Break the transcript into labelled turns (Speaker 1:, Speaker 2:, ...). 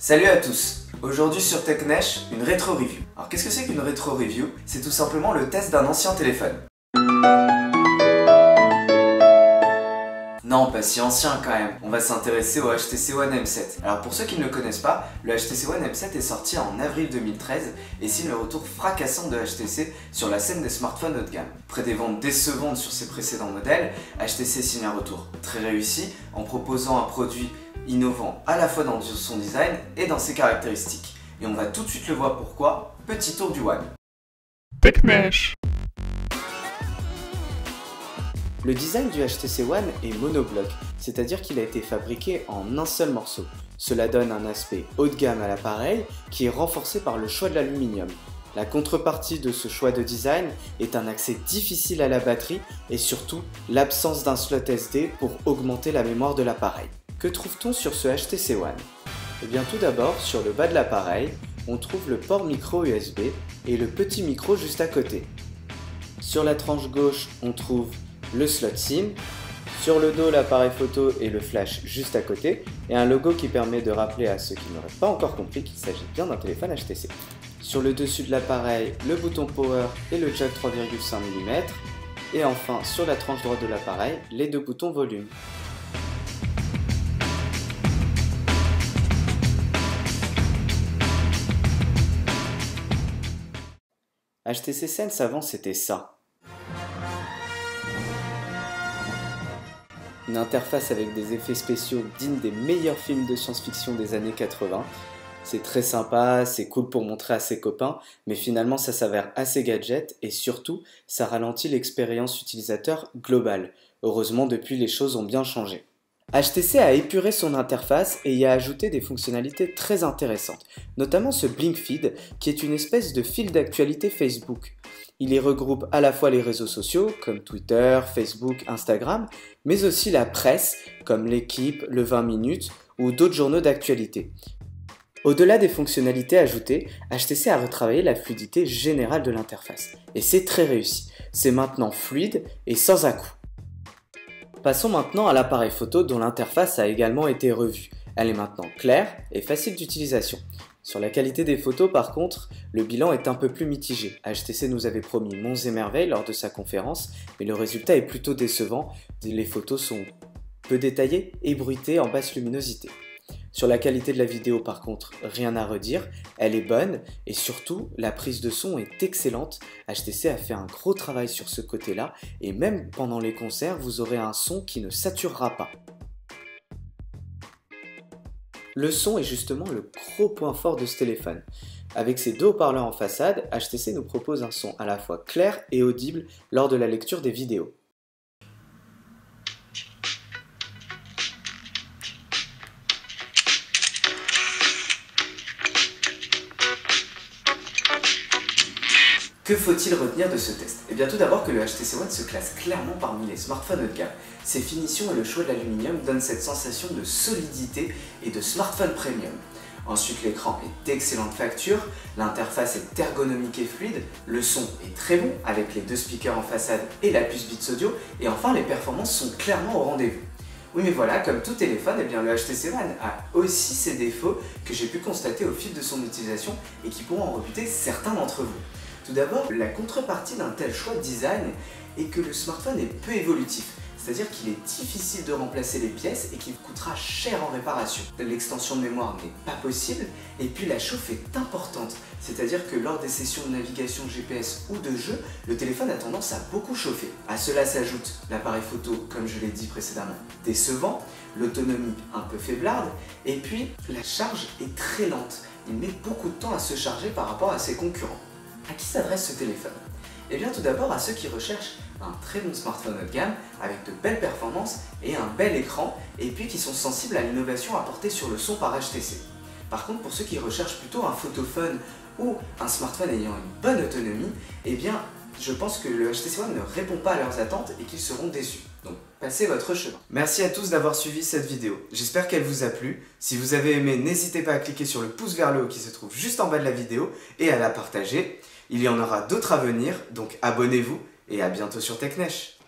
Speaker 1: Salut à tous. Aujourd'hui sur TechNesh, une rétro review. Alors qu'est-ce que c'est qu'une rétro review? C'est tout simplement le test d'un ancien téléphone. Non, pas si ancien quand même. On va s'intéresser au HTC One M7. Alors pour ceux qui ne le connaissent pas, le HTC One M7 est sorti en avril 2013 et signe le retour fracassant de HTC sur la scène des smartphones haut de gamme. Après des ventes décevantes sur ses précédents modèles, HTC signe un retour très réussi en proposant un produit innovant à la fois dans son design et dans ses caractéristiques. Et on va tout de suite le voir pourquoi. Petit tour du One.
Speaker 2: TechNesh.
Speaker 1: Le design du HTC One est monobloc, c'est-à-dire qu'il a été fabriqué en un seul morceau. Cela donne un aspect haut de gamme à l'appareil qui est renforcé par le choix de l'aluminium. La contrepartie de ce choix de design est un accès difficile à la batterie et surtout l'absence d'un slot SD pour augmenter la mémoire de l'appareil. Que trouve-t-on sur ce HTC One? Eh bien tout d'abord, sur le bas de l'appareil, on trouve le port micro USB et le petit micro juste à côté. Sur la tranche gauche, on trouve le slot SIM, sur le dos l'appareil photo et le flash juste à côté, et un logo qui permet de rappeler à ceux qui n'auraient pas encore compris qu'il s'agit bien d'un téléphone HTC. Sur le dessus de l'appareil, le bouton power et le jack 3,5 mm, et enfin sur la tranche droite de l'appareil, les deux boutons volume. HTC Sense avant c'était ça. Une interface avec des effets spéciaux dignes des meilleurs films de science-fiction des années 80. C'est très sympa, c'est cool pour montrer à ses copains, mais finalement ça s'avère assez gadget et surtout ça ralentit l'expérience utilisateur globale. Heureusement depuis les choses ont bien changé. HTC a épuré son interface et y a ajouté des fonctionnalités très intéressantes, notamment ce Blink Feed qui est une espèce de fil d'actualité Facebook. Il y regroupe à la fois les réseaux sociaux comme Twitter, Facebook, Instagram, mais aussi la presse comme L'Équipe, le 20 minutes ou d'autres journaux d'actualité. Au-delà des fonctionnalités ajoutées, HTC a retravaillé la fluidité générale de l'interface. Et c'est très réussi. C'est maintenant fluide et sans à-coups. Passons maintenant à l'appareil photo dont l'interface a également été revue. Elle est maintenant claire et facile d'utilisation. Sur la qualité des photos par contre, le bilan est un peu plus mitigé. HTC nous avait promis monts et merveilles lors de sa conférence, mais le résultat est plutôt décevant. Les photos sont peu détaillées et bruitées en basse luminosité. Sur la qualité de la vidéo par contre, rien à redire, elle est bonne et surtout la prise de son est excellente. HTC a fait un gros travail sur ce côté-là et même pendant les concerts, vous aurez un son qui ne saturera pas. Le son est justement le gros point fort de ce téléphone. Avec ses deux haut-parleurs en façade, HTC nous propose un son à la fois clair et audible lors de la lecture des vidéos. Que faut-il retenir de ce test? Eh bien tout d'abord que le HTC One se classe clairement parmi les smartphones haut de gamme. Ses finitions et le choix de l'aluminium donnent cette sensation de solidité et de smartphone premium. Ensuite l'écran est d'excellente facture, l'interface est ergonomique et fluide, le son est très bon avec les deux speakers en façade et la puce Beats Audio, et enfin les performances sont clairement au rendez-vous. Oui mais voilà, comme tout téléphone, eh bien, le HTC One a aussi ses défauts que j'ai pu constater au fil de son utilisation et qui pourront en rebuter certains d'entre vous. Tout d'abord, la contrepartie d'un tel choix de design est que le smartphone est peu évolutif, c'est-à-dire qu'il est difficile de remplacer les pièces et qu'il coûtera cher en réparation. L'extension de mémoire n'est pas possible et puis la chauffe est importante, c'est-à-dire que lors des sessions de navigation GPS ou de jeu, le téléphone a tendance à beaucoup chauffer. À cela s'ajoute l'appareil photo, comme je l'ai dit précédemment, décevant, l'autonomie un peu faiblarde et puis la charge est très lente. Il met beaucoup de temps à se charger par rapport à ses concurrents. À qui s'adresse ce téléphone? Eh bien tout d'abord à ceux qui recherchent un très bon smartphone haut de gamme avec de belles performances et un bel écran et puis qui sont sensibles à l'innovation apportée sur le son par HTC. Par contre pour ceux qui recherchent plutôt un photophone ou un smartphone ayant une bonne autonomie, eh bien je pense que le HTC One ne répond pas à leurs attentes et qu'ils seront déçus. Donc passez votre chemin. Merci à tous d'avoir suivi cette vidéo. J'espère qu'elle vous a plu. Si vous avez aimé, n'hésitez pas à cliquer sur le pouce vers le haut qui se trouve juste en bas de la vidéo et à la partager. Il y en aura d'autres à venir, donc abonnez-vous et à bientôt sur TechNesh.